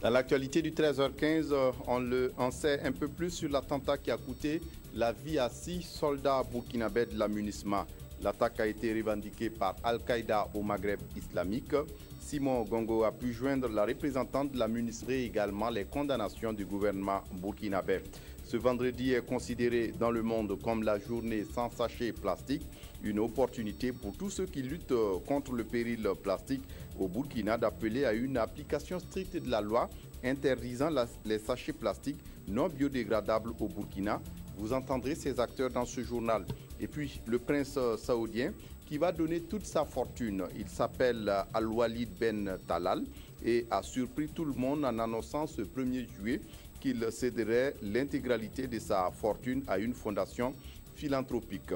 Dans l'actualité du 13h15, on sait un peu plus sur l'attentat qui a coûté la vie à 6 soldats burkinabés de la MINUSMA. L'attaque a été revendiquée par Al-Qaïda au Maghreb islamique. Simon Gongo a pu joindre la représentante de la MINUSMA et également les condamnations du gouvernement burkinabé. Ce vendredi est considéré dans le monde comme la journée sans sachets plastique, une opportunité pour tous ceux qui luttent contre le péril plastique au Burkina d'appeler à une application stricte de la loi interdisant les sachets plastiques non biodégradables au Burkina. Vous entendrez ces acteurs dans ce journal. Et puis le prince saoudien qui va donner toute sa fortune. Il s'appelle Al-Walid Ben Talal et a surpris tout le monde en annonçant ce 1er juillet qu'il céderait l'intégralité de sa fortune à une fondation philanthropique.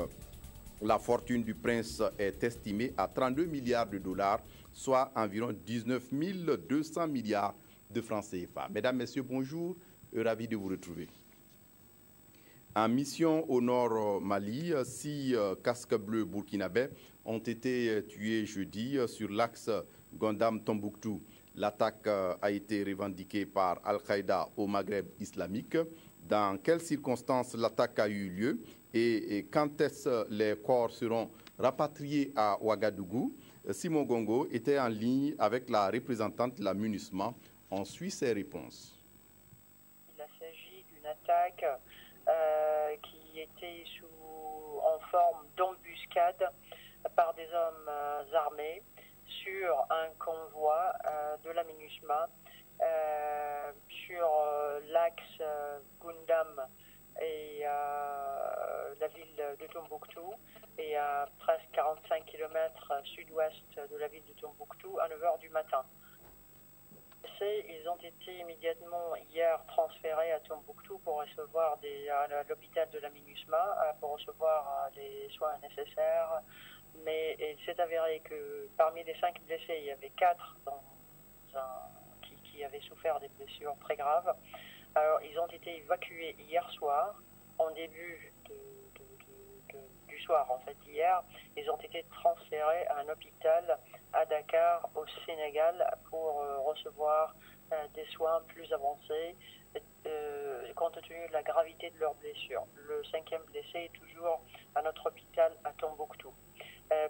La fortune du prince est estimée à 32 milliards de dollars, soit environ 19 200 milliards de francs CFA. Mesdames, Messieurs, bonjour, ravi de vous retrouver. En mission au nord Mali, 6 casques bleus burkinabés ont été tués jeudi sur l'axe Gondam-Tombouctou. L'attaque a été revendiquée par Al-Qaïda au Maghreb islamique. Dans quelles circonstances l'attaque a eu lieu et quand est-ce les corps seront rapatriés à Ouagadougou? Simon Gongo était en ligne avec la représentante de la MINUSMA. On suit ses réponses. Il s'agit d'une attaque qui était en forme d'embuscade par des hommes armés sur un convoi de la MINUSMA sur l'axe Gundam et la ville de Tombouctou et à presque 45 km sud-ouest de la ville de Tombouctou à 9 h du matin. Ils ont été immédiatement hier transférés à Tombouctou pour recevoir à l'hôpital de la MINUSMA pour recevoir les soins nécessaires. Mais il s'est avéré que parmi les 5 blessés, il y avait 4 qui avaient souffert des blessures très graves. Alors, ils ont été évacués hier soir, en début du soir, en fait, hier. Ils ont été transférés à un hôpital à Dakar, au Sénégal, pour recevoir des soins plus avancés, compte tenu de la gravité de leurs blessures. Le 5e blessé est toujours à notre hôpital à Tombouctou.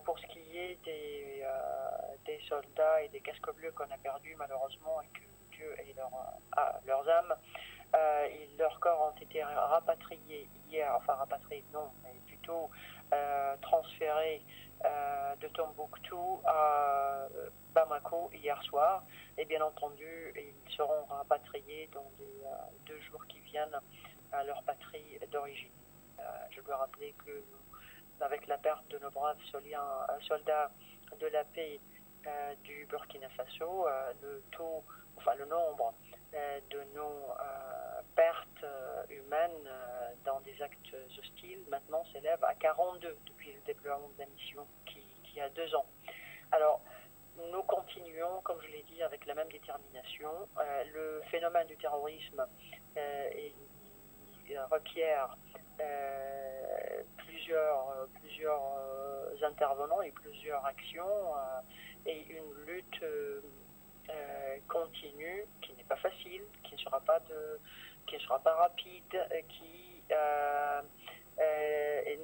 Pour ce qui est des soldats et des casques bleus qu'on a perdus malheureusement et que Dieu ait leurs âmes, leurs corps ont été rapatriés hier, enfin rapatriés non, mais plutôt transférés de Tombouctou à Bamako hier soir. Et bien entendu, ils seront rapatriés dans les 2 jours qui viennent à leur patrie d'origine. Je dois rappeler que avec la perte de nos braves soldats de la paix du Burkina Faso, le nombre de nos pertes humaines dans des actes hostiles maintenant s'élève à 42 depuis le déploiement de la mission qui a 2 ans. Alors, nous continuons, comme je l'ai dit, avec la même détermination. Le phénomène du terrorisme requiert plusieurs intervenants et plusieurs actions et une lutte continue qui n'est pas facile, qui ne sera pas rapide, qui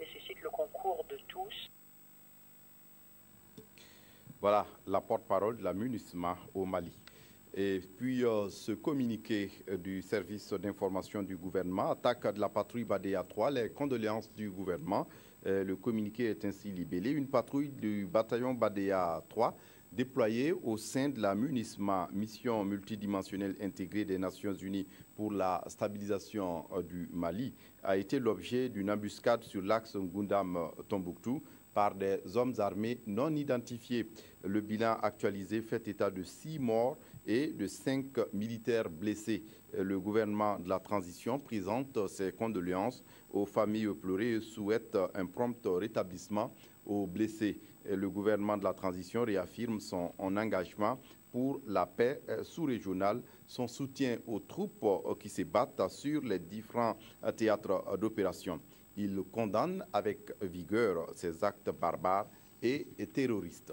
nécessite le concours de tous. Voilà la porte-parole de la MINUSMA au Mali. Et puis ce communiqué du service d'information du gouvernement, attaque de la patrouille Badea 3, les condoléances du gouvernement. Le communiqué est ainsi libellé. Une patrouille du bataillon Badea 3 déployé au sein de la MUNISMA, mission multidimensionnelle intégrée des Nations Unies pour la stabilisation du Mali, a été l'objet d'une embuscade sur l'axe Ngoundam-Tombouctou par des hommes armés non identifiés. Le bilan actualisé fait état de 6 morts et de 5 militaires blessés. Le gouvernement de la transition présente ses condoléances aux familles pleurées et souhaite un prompt rétablissement aux blessés. Le gouvernement de la transition réaffirme son engagement pour la paix sous-régionale, son soutien aux troupes qui se battent sur les différents théâtres d'opération. Il condamne avec vigueur ces actes barbares et terroristes.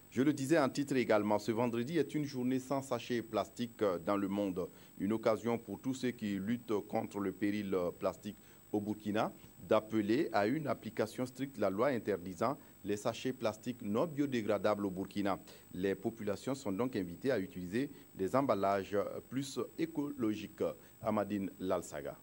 Je le disais en titre également, ce vendredi est une journée sans sachets plastiques dans le monde. Une occasion pour tous ceux qui luttent contre le péril plastique au Burkina d'appeler à une application stricte de la loi interdisant les sachets plastiques non biodégradables au Burkina. Les populations sont donc invitées à utiliser des emballages plus écologiques. Amadine Lalsaga.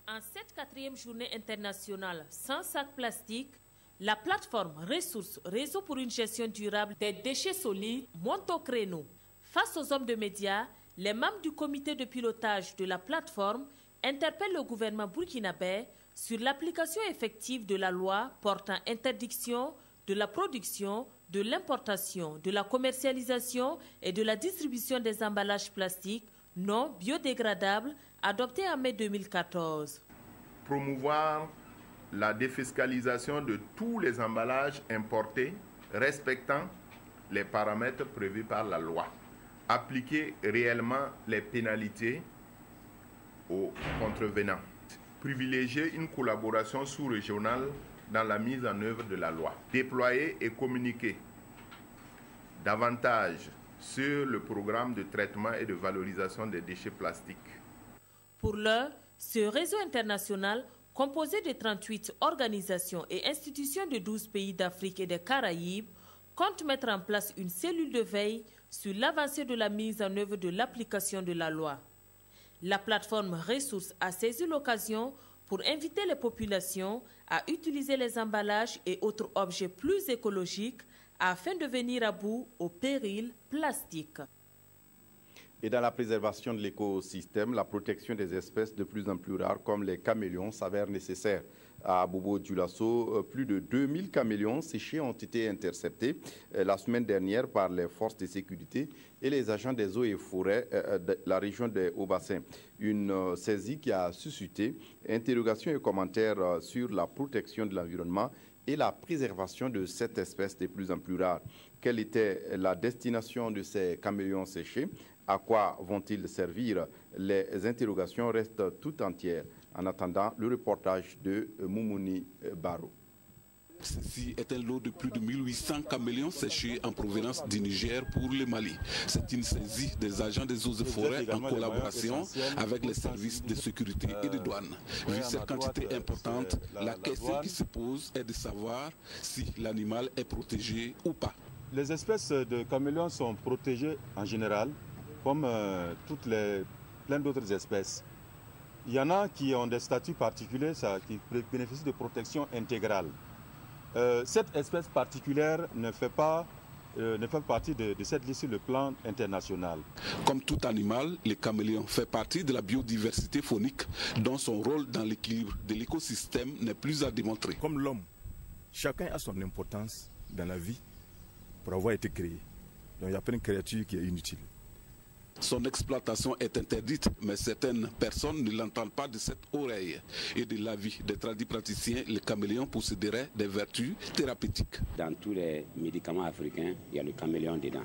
En cette 4e journée internationale sans sac plastique, la plateforme Ressources, Réseau pour une gestion durable des déchets solides, monte au créneau. Face aux hommes de médias, les membres du comité de pilotage de la plateforme interpellent le gouvernement burkinabé sur l'application effective de la loi portant interdiction de la production, de l'importation, de la commercialisation et de la distribution des emballages plastiques non biodégradables adoptée en mai 2014. Promouvoir la défiscalisation de tous les emballages importés respectant les paramètres prévus par la loi. Appliquer réellement les pénalités aux contrevenants. Privilégier une collaboration sous-régionale dans la mise en œuvre de la loi. Déployer et communiquer davantage sur le programme de traitement et de valorisation des déchets plastiques. Pour l'heure, ce réseau international, composé de 38 organisations et institutions de 12 pays d'Afrique et des Caraïbes, compte mettre en place une cellule de veille sur l'avancée de la mise en œuvre de l'application de la loi. La plateforme Ressources a saisi l'occasion pour inviter les populations à utiliser les emballages et autres objets plus écologiques afin de venir à bout au péril plastique. Et dans la préservation de l'écosystème, la protection des espèces de plus en plus rares comme les caméléons s'avère nécessaire. À Bobo-Dioulasso, plus de 2000 caméléons séchés ont été interceptés la semaine dernière par les forces de sécurité et les agents des eaux et forêts de la région des Hauts-Bassins. Une saisie qui a suscité interrogations et commentaires sur la protection de l'environnement et la préservation de cette espèce de plus en plus rare. Quelle était la destination de ces caméléons séchés? À quoi vont-ils servir? Les interrogations restent tout entières. En attendant, le reportage de Moumouni Baro. Ceci est un lot de plus de 1800 caméléons séchés en provenance du Niger pour le Mali. C'est une saisie des agents des eaux et forêts en collaboration avec les services de sécurité et de douane. Vu cette quantité importante, la question qui se pose est de savoir si l'animal est protégé ou pas. Les espèces de caméléons sont protégées en général, comme plein d'autres espèces. Il y en a qui ont des statuts particuliers, qui bénéficient de protection intégrale. Cette espèce particulière ne fait pas partie de cette liste sur le plan international. Comme tout animal, le caméléon fait partie de la biodiversité faunique dont son rôle dans l'équilibre de l'écosystème n'est plus à démontrer. Comme l'homme, chacun a son importance dans la vie pour avoir été créé. Donc il n'y a pas une créature qui est inutile. Son exploitation est interdite, mais certaines personnes ne l'entendent pas de cette oreille. Et de l'avis des tradipraticiens, le caméléon posséderait des vertus thérapeutiques. Dans tous les médicaments africains, il y a le caméléon dedans.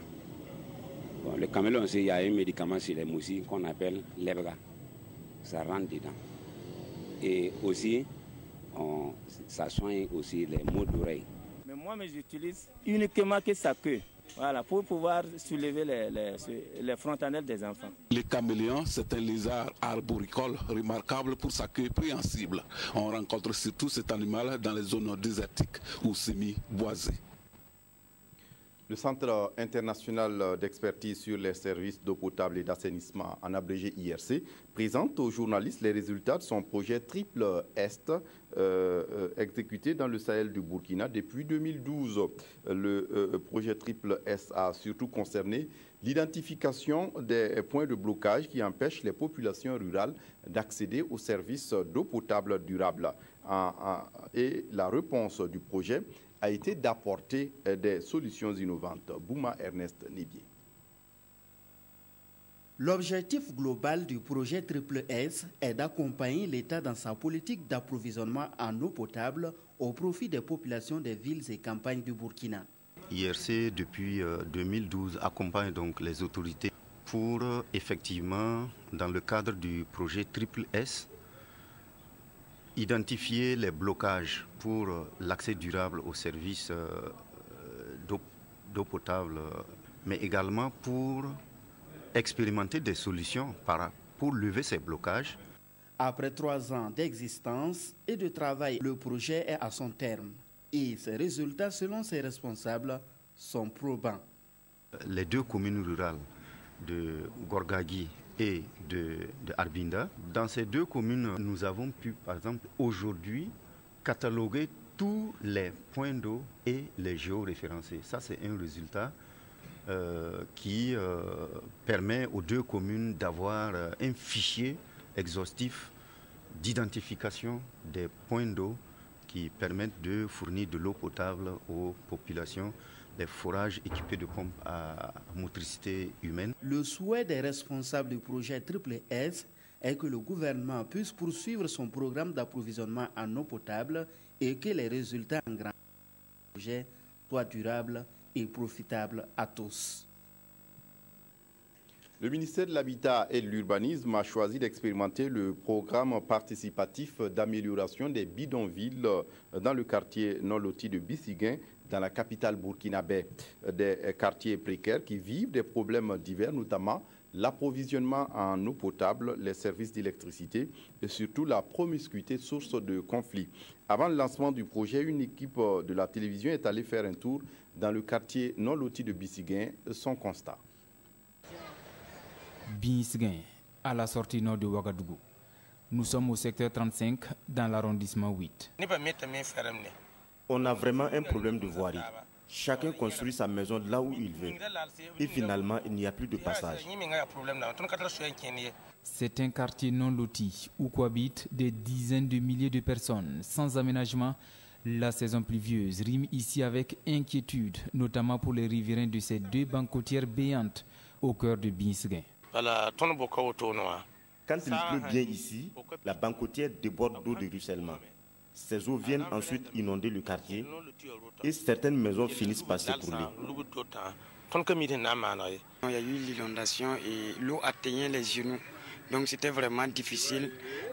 Bon, le caméléon aussi, il y a un médicament chez les moussis qu'on appelle l'ebra. Ça rentre dedans. Et aussi, ça soigne aussi les maux d'oreille. Mais moi, j'utilise uniquement que sa queue. Voilà, pour pouvoir soulever les fontanelles des enfants. Le caméléon, c'est un lézard arboricole remarquable pour sa queue préhensible. On rencontre surtout cet animal dans les zones désertiques ou semi-boisées. Le Centre international d'expertise sur les services d'eau potable et d'assainissement, en abrégé IRC, présente aux journalistes les résultats de son projet Triple Est, exécuté dans le Sahel du Burkina depuis 2012. Le projet Triple Est a surtout concerné l'identification des points de blocage qui empêchent les populations rurales d'accéder aux services d'eau potable durable. Et la réponse du projet a été d'apporter des solutions innovantes. Bouma Ernest Nibier. L'objectif global du projet Triple S est d'accompagner l'État dans sa politique d'approvisionnement en eau potable au profit des populations des villes et campagnes du Burkina. IRC, depuis 2012, accompagne donc les autorités pour effectivement, dans le cadre du projet Triple S, identifier les blocages pour l'accès durable aux services d'eau potable, mais également pour expérimenter des solutions pour lever ces blocages. Après 3 ans d'existence et de travail, le projet est à son terme et ses résultats, selon ses responsables, sont probants. Les 2 communes rurales de Gorgagui et de Arbinda. Dans ces 2 communes, nous avons pu, par exemple, aujourd'hui, cataloguer tous les points d'eau et les géoréférencer. Ça, c'est un résultat qui permet aux 2 communes d'avoir un fichier exhaustif d'identification des points d'eau qui permettent de fournir de l'eau potable aux populations, des forages équipés de pompes à motricité humaine. Le souhait des responsables du projet Triple S est que le gouvernement puisse poursuivre son programme d'approvisionnement en eau potable et que les résultats en grand projet soient durables et profitables à tous. Le ministère de l'Habitat et de l'Urbanisme a choisi d'expérimenter le programme participatif d'amélioration des bidonvilles dans le quartier non loti de Bisiguin, dans la capitale burkinabé. Des quartiers précaires qui vivent des problèmes divers, notamment l'approvisionnement en eau potable, les services d'électricité et surtout la promiscuité, source de conflits. Avant le lancement du projet, une équipe de la télévision est allée faire un tour dans le quartier non loti de Bisiguin. Son constat. Bisiguin, à la sortie nord de Ouagadougou. Nous sommes au secteur 35 dans l'arrondissement 8. On a vraiment un problème de voirie. Chacun construit sa maison là où il veut. Et finalement, il n'y a plus de passage. C'est un quartier non loti où cohabitent des dizaines de milliers de personnes sans aménagement. La saison pluvieuse rime ici avec inquiétude, notamment pour les riverains de ces 2 banques côtières béantes au cœur de Bisiguin. Quand il pleut bien ici, la banque côtière déborde d'eau de ruissellement. Ces eaux viennent ensuite inonder le quartier et certaines maisons finissent par s'écrouler. Il y a eu l'inondation et l'eau atteignait les genoux. Donc c'était vraiment difficile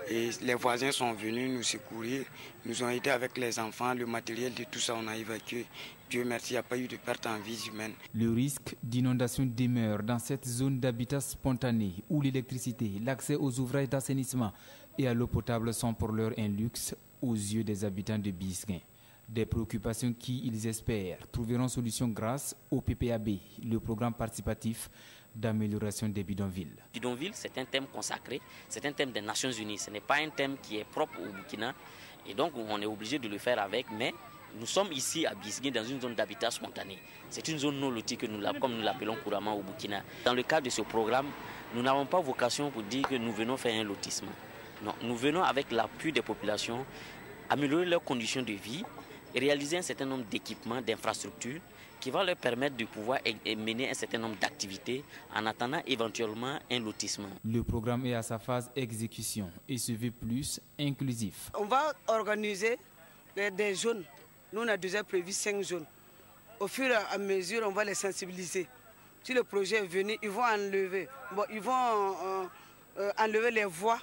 et les voisins sont venus nous secourir, nous ont aidés avec les enfants, le matériel de tout ça on a évacué. Dieu merci, il n'y a pas eu de perte en vie humaine. Le risque d'inondation demeure dans cette zone d'habitat spontané où l'électricité, l'accès aux ouvrages d'assainissement et à l'eau potable sont pour l'heure un luxe aux yeux des habitants de Bisiguin. Des préoccupations qui, ils espèrent, trouveront solution grâce au PPAB, le programme participatif d'amélioration des bidonvilles. Bidonville, c'est un thème consacré, c'est un thème des Nations Unies, ce n'est pas un thème qui est propre au Burkina et donc on est obligé de le faire avec, mais nous sommes ici à Bisiguin dans une zone d'habitat spontané. C'est une zone non lotie comme nous l'appelons couramment au Burkina. Dans le cadre de ce programme, nous n'avons pas vocation pour dire que nous venons faire un lotissement. Non, nous venons avec l'appui des populations, améliorer leurs conditions de vie et réaliser un certain nombre d'équipements, d'infrastructures qui va leur permettre de pouvoir mener un certain nombre d'activités en attendant éventuellement un lotissement. Le programme est à sa phase exécution et se veut plus inclusif. On va organiser des zones. Nous, on a déjà prévu 5 zones. Au fur et à mesure, on va les sensibiliser. Si le projet est venu, ils vont enlever, enlever les voies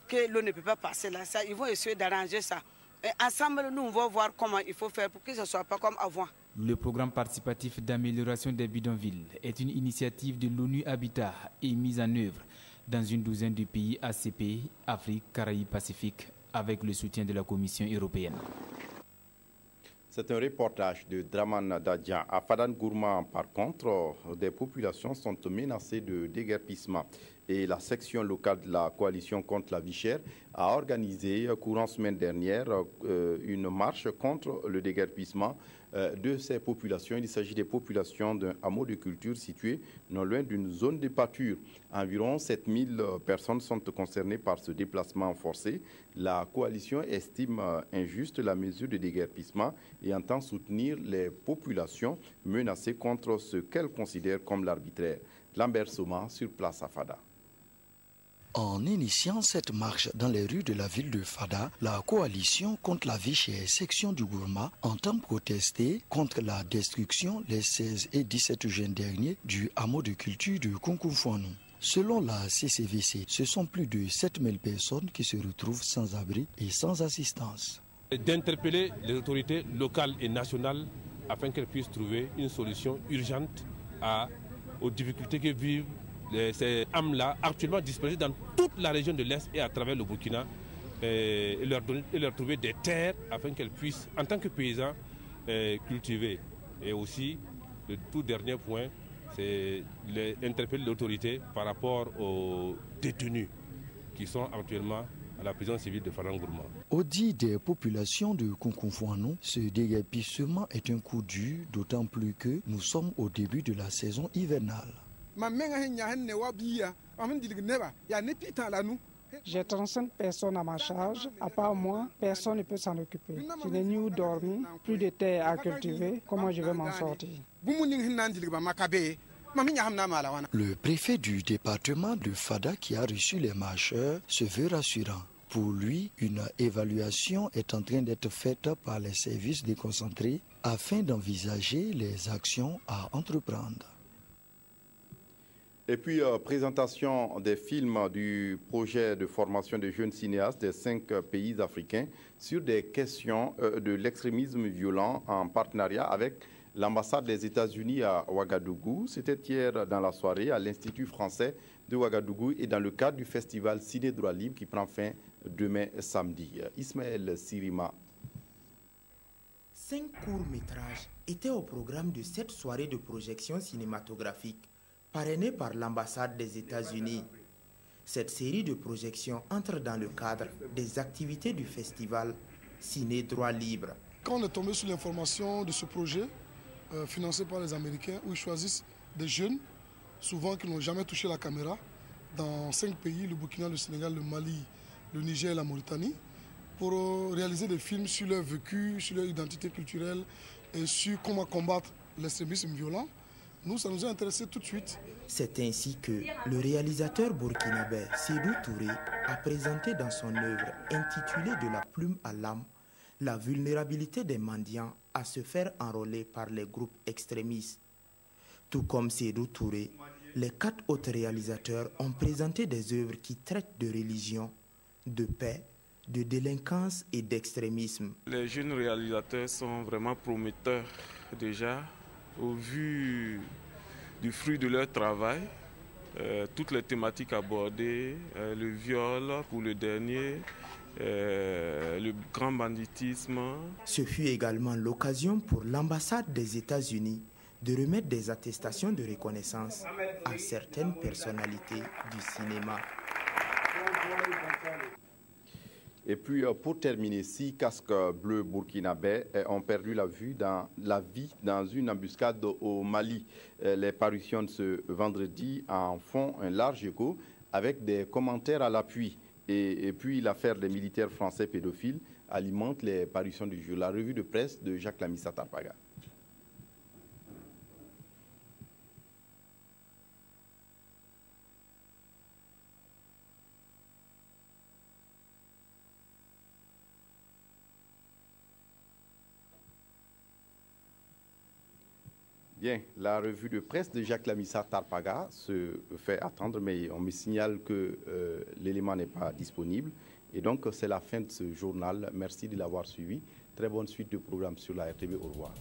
que l'eau ne peut pas passer là. Ça, ils vont essayer d'arranger ça. Et ensemble, nous, on va voir comment il faut faire pour que ce ne soit pas comme avant. Le programme participatif d'amélioration des bidonvilles est une initiative de l'ONU Habitat et mise en œuvre dans une douzaine de pays ACP, Afrique, Caraïbes, Pacifique, avec le soutien de la Commission européenne. C'est un reportage de Draman Dadjan. À Fadan Gourma, par contre, des populations sont menacées de déguerpissement. Et la section locale de la coalition contre la vie chère a organisé, courant semaine dernière, une marche contre le déguerpissement de ces populations. Il s'agit des populations d'un hameau de culture situé non loin d'une zone de pâture. Environ 7000 personnes sont concernées par ce déplacement forcé. La coalition estime injuste la mesure de déguerpissement et entend soutenir les populations menacées contre ce qu'elle considère comme l'arbitraire. Lambert Soma sur place à Fada. En initiant cette marche dans les rues de la ville de Fada, la coalition contre la vie chère section du Gourma entend protester contre la destruction les 16 et 17 juin dernier du hameau de culture de Kunkumfuanu. Selon la CCVC, ce sont plus de 7000 personnes qui se retrouvent sans abri et sans assistance. D'interpeller les autorités locales et nationales afin qu'elles puissent trouver une solution urgente aux difficultés que vivent ces âmes-là, actuellement dispersées dans toute la région de l'Est et à travers le Burkina, et leur trouver des terres afin qu'elles puissent, en tant que paysans, cultiver. Et aussi, le tout dernier point, c'est interpeller l'autorité par rapport aux détenus qui sont actuellement à la prison civile de Fadan Gourma. Au dit des populations de Kunkumfuanu, ce déguerpissement est un coup dur, d'autant plus que nous sommes au début de la saison hivernale. J'ai 35 personnes à ma charge. À part moi, personne ne peut s'en occuper. Je n'ai ni où dormir, plus de terre à cultiver. Comment je vais m'en sortir? Le préfet du département de Fada qui a reçu les marcheurs se veut rassurant. Pour lui, une évaluation est en train d'être faite par les services déconcentrés afin d'envisager les actions à entreprendre. Et puis, présentation des films du projet de formation de jeunes cinéastes des 5 pays africains sur des questions de l'extrémisme violent en partenariat avec l'ambassade des États-Unis à Ouagadougou. C'était hier dans la soirée à l'Institut français de Ouagadougou et dans le cadre du festival Ciné Droit Libre qui prend fin demain samedi. Ismaël Sirima. 5 courts-métrages étaient au programme de cette soirée de projection cinématographique parrainée par l'ambassade des États-Unis. Cette série de projections entre dans le cadre des activités du festival Ciné Droit Libre. Quand on est tombé sur l'information de ce projet, financé par les Américains, où ils choisissent des jeunes, souvent qui n'ont jamais touché la caméra, dans 5 pays, le Burkina, le Sénégal, le Mali, le Niger et la Mauritanie, pour réaliser des films sur leur vécu, sur leur identité culturelle et sur comment combattre l'extrémisme violent. Nous, ça nous a intéressés tout de suite. C'est ainsi que le réalisateur burkinabé Sédou Touré a présenté dans son œuvre intitulée De la plume à l'âme la vulnérabilité des mendiants à se faire enrôler par les groupes extrémistes. Tout comme Sédou Touré, les 4 autres réalisateurs ont présenté des œuvres qui traitent de religion, de paix, de délinquance et d'extrémisme. Les jeunes réalisateurs sont vraiment prometteurs déjà au vu du fruit de leur travail. Toutes les thématiques abordées, le viol pour le dernier, le grand banditisme. Ce fut également l'occasion pour l'ambassade des États-Unis de remettre des attestations de reconnaissance à certaines personnalités du cinéma. Et puis, pour terminer, 6 casques bleus burkinabés ont perdu la vie dans une embuscade au Mali. Les parutions de ce vendredi en font un large écho avec des commentaires à l'appui. Et puis, l'affaire des militaires français pédophiles alimente les parutions du jour. La revue de presse de Jacques Lamissa Tarpaga. Bien, la revue de presse de Jacques Lamissa Tarpaga se fait attendre, mais on me signale que l'élément n'est pas disponible. Et donc, c'est la fin de ce journal. Merci de l'avoir suivi. Très bonne suite de programme sur la RTB. Au revoir.